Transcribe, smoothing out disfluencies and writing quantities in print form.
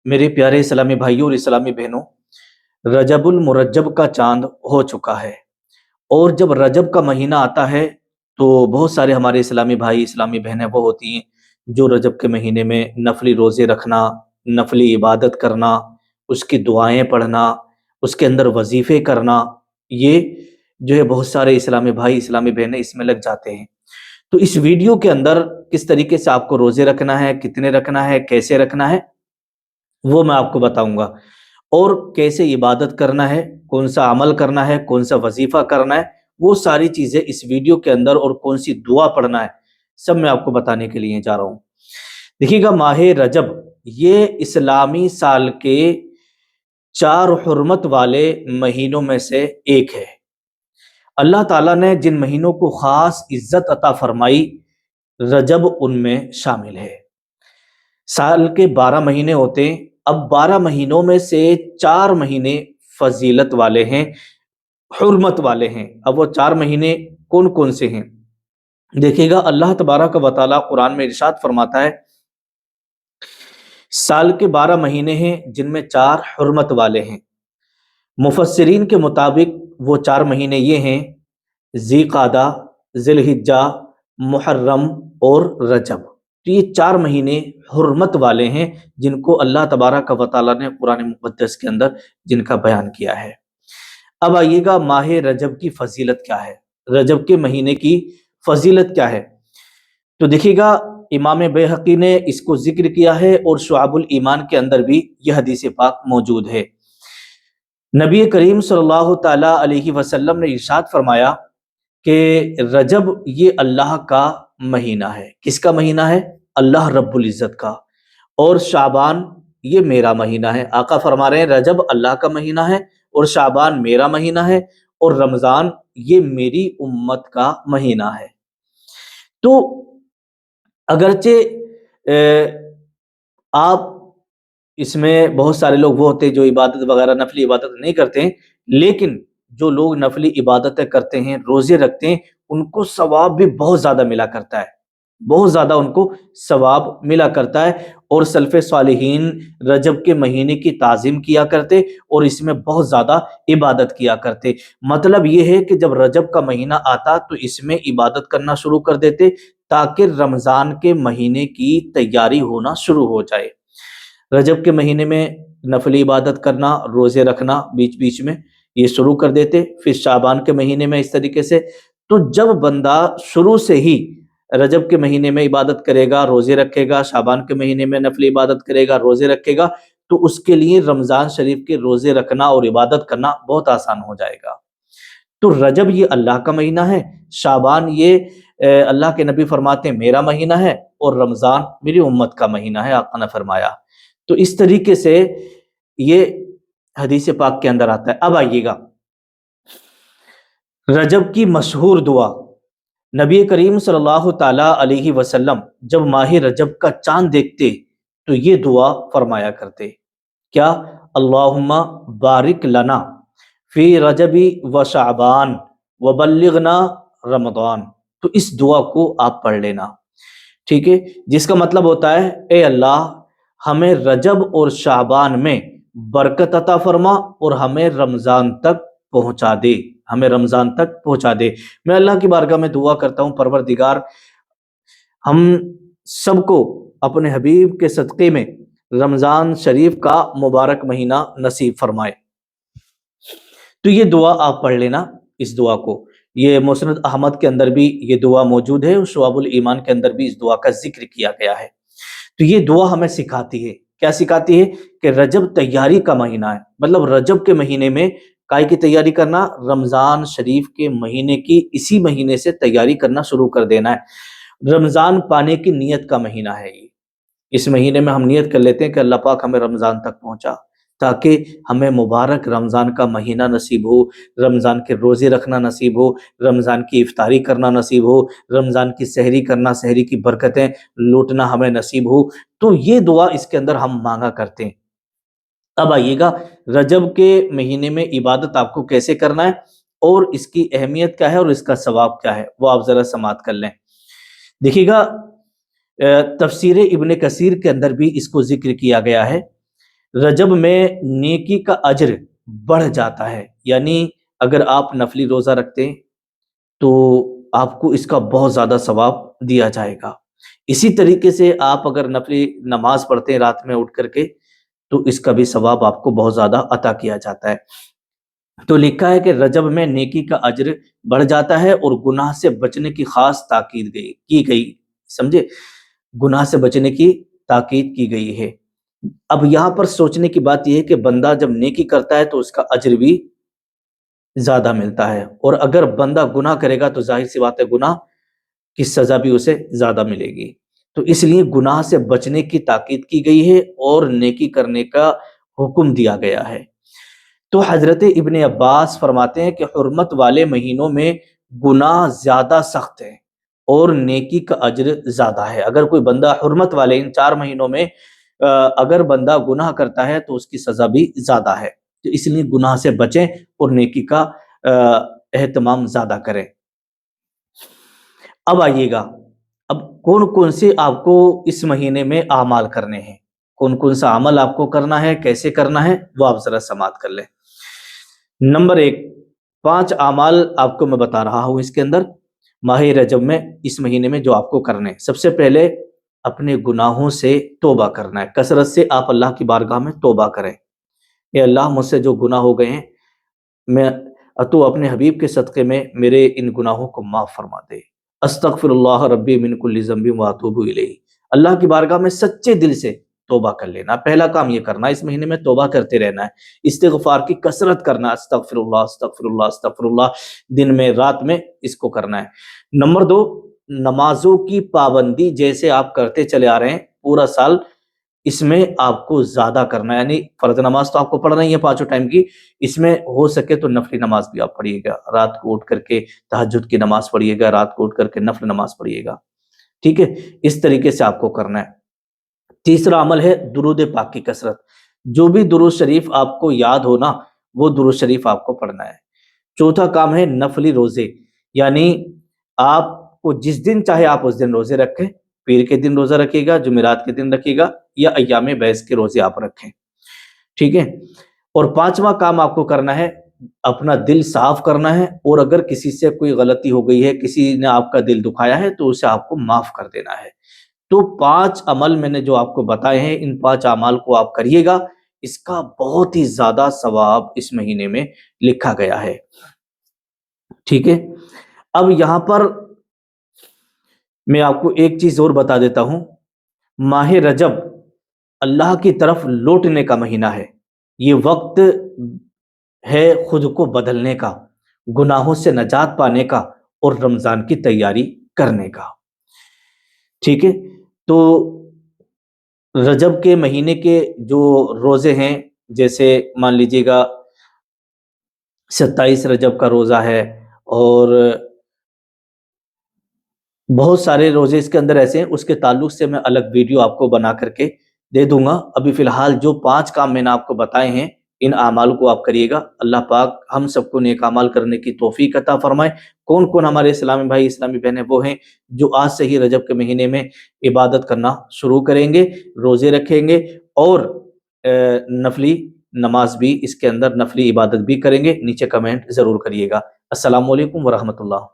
میرے پیارے اسلامی بھائیوں اور اسلامی بہنوں، رجب المرجب کا چاند ہو چکا ہے، اور جب رجب کا مہینہ آتا ہے تو بہت سارے ہمارے اسلامی بھائی اسلامی بہنیں وہ ہوتی ہیں جو رجب کے مہینے میں نفلی روزے رکھنا، نفلی عبادت کرنا، اس کی دعائیں پڑھنا، اس کے اندر وظیفے کرنا، یہ جو ہے بہت سارے اسلامی بھائی اسلامی بہنیں اس میں لگ جاتے ہیں۔ تو اس ویڈیو کے اندر کس طریقے سے آپ کو روزے رکھنا ہے، کتنے رکھنا ہے، کیسے رکھنا ہے، وہ میں آپ کو بتاؤں گا، اور کیسے عبادت کرنا ہے، کون سا عمل کرنا ہے، کون سا وظیفہ کرنا ہے، وہ ساری چیزیں اس ویڈیو کے اندر، اور کون سی دعا پڑھنا ہے، سب میں آپ کو بتانے کے لیے جا رہا ہوں۔ دیکھیے گا، ماہ رجب یہ اسلامی سال کے 4 حرمت والے مہینوں میں سے ایک ہے۔ اللہ تعالیٰ نے جن مہینوں کو خاص عزت عطا فرمائی، رجب ان میں شامل ہے۔ سال کے 12 مہینے ہوتے ہیں، اب 12 مہینوں میں سے 4 مہینے فضیلت والے ہیں، حرمت والے ہیں۔ اب وہ 4 مہینے کون کون سے ہیں؟ دیکھیے گا، اللہ تبارک و تعالیٰ قرآن میں ارشاد فرماتا ہے، سال کے 12 مہینے ہیں جن میں 4 حرمت والے ہیں۔ مفسرین کے مطابق وہ 4 مہینے یہ ہیں: ذی قعدہ، ذی الحجہ، محرم اور رجب۔ تو یہ 4 مہینے حرمت والے ہیں جن کو اللہ تبارک و تعالیٰ نے قرآن مقدس کے اندر جن کا بیان کیا ہے۔ اب آئیے گا، ماہ رجب کی فضیلت کیا ہے، رجب کے مہینے کی فضیلت کیا ہے؟ تو دیکھیے گا، امام بیہقی نے اس کو ذکر کیا ہے، اور شعب الایمان کے اندر بھی یہ حدیث پاک موجود ہے۔ نبی کریم صلی اللہ تعالیٰ علیہ وسلم نے ارشاد فرمایا کہ رجب یہ اللہ کا مہینہ ہے۔ کس کا مہینہ ہے؟ اللہ رب العزت کا۔ اور شعبان یہ میرا مہینہ ہے۔ آقا فرما رہے ہیں رجب اللہ کا مہینہ ہے، اور شعبان میرا مہینہ ہے، اور رمضان یہ میری امت کا مہینہ ہے۔ تو اگرچہ آپ اس میں بہت سارے لوگ وہ ہوتے ہیں جو عبادت وغیرہ نفلی عبادت نہیں کرتے ہیں، لیکن جو لوگ نفلی عبادتیں کرتے ہیں، روزے رکھتے ہیں، ان کو ثواب بھی بہت زیادہ ملا کرتا ہے، بہت زیادہ ان کو ثواب ملا کرتا ہے۔ اور سلف صالحین رجب کے مہینے کی تعظیم کیا کرتے، اور اس میں بہت زیادہ عبادت کیا کرتے۔ مطلب یہ ہے کہ جب رجب کا مہینہ آتا تو اس میں عبادت کرنا شروع کر دیتے، تاکہ رمضان کے مہینے کی تیاری ہونا شروع ہو جائے۔ رجب کے مہینے میں نفلی عبادت کرنا، روزے رکھنا بیچ بیچ میں یہ شروع کر دیتے، پھر شعبان کے مہینے میں اس طریقے سے۔ تو جب بندہ شروع سے ہی رجب کے مہینے میں عبادت کرے گا، روزے رکھے گا، شعبان کے مہینے میں نفلی عبادت کرے گا، روزے رکھے گا، تو اس کے لیے رمضان شریف کے روزے رکھنا اور عبادت کرنا بہت آسان ہو جائے گا۔ تو رجب یہ اللہ کا مہینہ ہے، شعبان یہ اللہ کے نبی فرماتے ہیں میرا مہینہ ہے، اور رمضان میری امت کا مہینہ ہے، آقا نے فرمایا۔ تو اس طریقے سے یہ حدیث پاک کے اندر آتا ہے۔ اب آئیے گا، رجب کی مشہور دعا، نبی کریم صلی اللہ تعالیٰ علیہ وسلم جب ماہ رجب کا چاند دیکھتے تو یہ دعا فرمایا کرتے، کیا؟ اللہم بارک لنا فی رجب و شعبان وبلغنا رمضان۔ تو اس دعا کو آپ پڑھ لینا، ٹھیک ہے، جس کا مطلب ہوتا ہے اے اللہ ہمیں رجب اور شعبان میں برکت عطا فرما، اور ہمیں رمضان تک پہنچا دے، ہمیں رمضان تک پہنچا دے۔ میں اللہ کی بارگاہ میں دعا کرتا ہوں، پروردگار ہم سب کو اپنے حبیب کے صدقے میں رمضان شریف کا مبارک مہینہ نصیب فرمائے۔ تو یہ دعا آپ پڑھ لینا، اس دعا کو، یہ مسند احمد کے اندر بھی یہ دعا موجود ہے، اور شعب الایمان کے اندر بھی اس دعا کا ذکر کیا گیا ہے۔ تو یہ دعا ہمیں سکھاتی ہے، کیا سکھاتی ہے؟ کہ رجب تیاری کا مہینہ ہے، مطلب رجب کے مہینے میں کائے کی تیاری کرنا؟ رمضان شریف کے مہینے کی، اسی مہینے سے تیاری کرنا شروع کر دینا ہے۔ رمضان پانے کی نیت کا مہینہ ہے یہ، اس مہینے میں ہم نیت کر لیتے ہیں کہ اللہ پاک ہمیں رمضان تک پہنچا، تاکہ ہمیں مبارک رمضان کا مہینہ نصیب ہو، رمضان کے روزے رکھنا نصیب ہو، رمضان کی افطاری کرنا نصیب ہو، رمضان کی سحری کرنا، سحری کی برکتیں لوٹنا ہمیں نصیب ہو۔ تو یہ دعا اس کے اندر ہم مانگا کرتے ہیں۔ اب آئیے گا، رجب کے مہینے میں عبادت آپ کو کیسے کرنا ہے، اور اس کی اہمیت کیا ہے، اور اس کا ثواب کیا ہے، وہ آپ ذرا سماعت کر لیں۔ دیکھیے گا، تفسیر ابن کثیر کے اندر بھی اس کو ذکر کیا گیا ہے۔ رجب میں نیکی کا اجر بڑھ جاتا ہے، یعنی اگر آپ نفلی روزہ رکھتے ہیں تو آپ کو اس کا بہت زیادہ ثواب دیا جائے گا۔ اسی طریقے سے آپ اگر نفلی نماز پڑھتے ہیں رات میں اٹھ کر کے تو اس کا بھی ثواب آپ کو بہت زیادہ عطا کیا جاتا ہے۔ تو لکھا ہے کہ رجب میں نیکی کا اجر بڑھ جاتا ہے اور گناہ سے بچنے کی خاص تاکید کی گئی، سمجھے، گناہ سے بچنے کی تاکید کی گئی ہے۔ اب یہاں پر سوچنے کی بات یہ ہے کہ بندہ جب نیکی کرتا ہے تو اس کا اجر بھی زیادہ ملتا ہے، اور اگر بندہ گناہ کرے گا تو ظاہر سی بات ہے گناہ کی سزا بھی اسے زیادہ ملے گی۔ تو اس لیے گناہ سے بچنے کی تاکید کی گئی ہے اور نیکی کرنے کا حکم دیا گیا ہے۔ تو حضرت ابن عباس فرماتے ہیں کہ حرمت والے مہینوں میں گناہ زیادہ سخت ہے اور نیکی کا اجر زیادہ ہے۔ اگر کوئی بندہ حرمت والے ان 4 مہینوں میں اگر بندہ گناہ کرتا ہے تو اس کی سزا بھی زیادہ ہے، تو اس لیے گناہ سے بچیں اور نیکی کا اہتمام زیادہ کریں۔ اب آئیے گا، اب کون کون سے آپ کو اس مہینے میں اعمال کرنے ہیں، کون کون سا عمل آپ کو کرنا ہے، کیسے کرنا ہے، وہ آپ ذرا سماعت کر لیں۔ نمبر 1، 5 اعمال آپ کو میں بتا رہا ہوں اس کے اندر ماہ رجب میں، اس مہینے میں جو آپ کو کرنے ہیں۔ سب سے پہلے اپنے گناہوں سے توبہ کرنا ہے، کثرت سے آپ اللہ کی بارگاہ میں توبہ کریں۔ اے اللہ، مجھ سے جو گناہ ہو گئے ہیں، میں تو اپنے حبیب کے صدقے میں میرے ان گناہوں کو معاف فرما دے۔ استغفر اللہ ربی من کل ذنب واتوب الیہ، اللہ کی بارگاہ میں سچے دل سے توبہ کر لینا۔ پہلا کام یہ کرنا ہے، اس مہینے میں توبہ کرتے رہنا ہے، استغفار کی کثرت کرنا، استغفر اللہ استغفر اللہ استغفر اللہ، دن میں رات میں اس کو کرنا ہے۔ نمبر 2، نمازوں کی پابندی جیسے آپ کرتے چلے آ رہے ہیں پورا سال، اس میں آپ کو زیادہ کرنا ہے، یعنی فرض نماز تو آپ کو پڑھنا ہی ہے 5 ٹائم کی، اس میں ہو سکے تو نفلی نماز بھی آپ پڑھیے گا، رات کو اٹھ کر کے تہجد کی نماز پڑھیے گا، رات کو اٹھ کر کے نفل نماز پڑھیے گا، ٹھیک ہے، اس طریقے سے آپ کو کرنا ہے۔ تیسرا عمل ہے درود پاک کی کثرت، جو بھی درود شریف آپ کو یاد ہونا وہ درود شریف آپ کو پڑھنا ہے۔ چوتھا کام ہے نفلی روزے، یعنی آپ کو جس دن چاہے آپ اس دن روزے رکھیں، پیر کے دن روزہ رکھیے گا، جمعرات کے دن رکھیے گا، یا ایام بیس کے روزے آپ رکھیں، ٹھیک ہے۔ اور 5واں کام آپ کو کرنا ہے، اپنا دل صاف کرنا ہے، اور اگر کسی سے کوئی غلطی ہو گئی ہے، کسی نے آپ کا دل دکھایا ہے تو اسے آپ کو معاف کر دینا ہے۔ تو 5 عمل میں نے جو آپ کو بتائے ہیں، ان 5 اعمال کو آپ کریے گا، اس کا بہت ہی زیادہ ثواب اس مہینے میں لکھا گیا ہے، ٹھیک ہے۔ اب یہاں پر میں آپ کو ایک چیز اور بتا دیتا ہوں، ماہ رجب اللہ کی طرف لوٹنے کا مہینہ ہے، یہ وقت ہے خود کو بدلنے کا، گناہوں سے نجات پانے کا اور رمضان کی تیاری کرنے کا، ٹھیک ہے۔ تو رجب کے مہینے کے جو روزے ہیں، جیسے مان لیجیے گا 27 رجب کا روزہ ہے، اور بہت سارے روزے اس کے اندر ایسے ہیں، اس کے تعلق سے میں الگ ویڈیو آپ کو بنا کر کے دے دوں گا۔ ابھی فی الحال جو 5 کام میں نے آپ کو بتائے ہیں، ان اعمال کو آپ کریے گا۔ اللہ پاک ہم سب کو نیک اعمال کرنے کی توفیق عطا فرمائے۔ کون کون ہمارے اسلامی بھائی اسلامی بہنیں وہ ہیں جو آج سے ہی رجب کے مہینے میں عبادت کرنا شروع کریں گے، روزے رکھیں گے، اور نفلی نماز بھی اس کے اندر نفلی عبادت بھی کریں گے؟ نیچے کمنٹ ضرور کریے گا۔ السلام علیکم ورحمۃ اللہ۔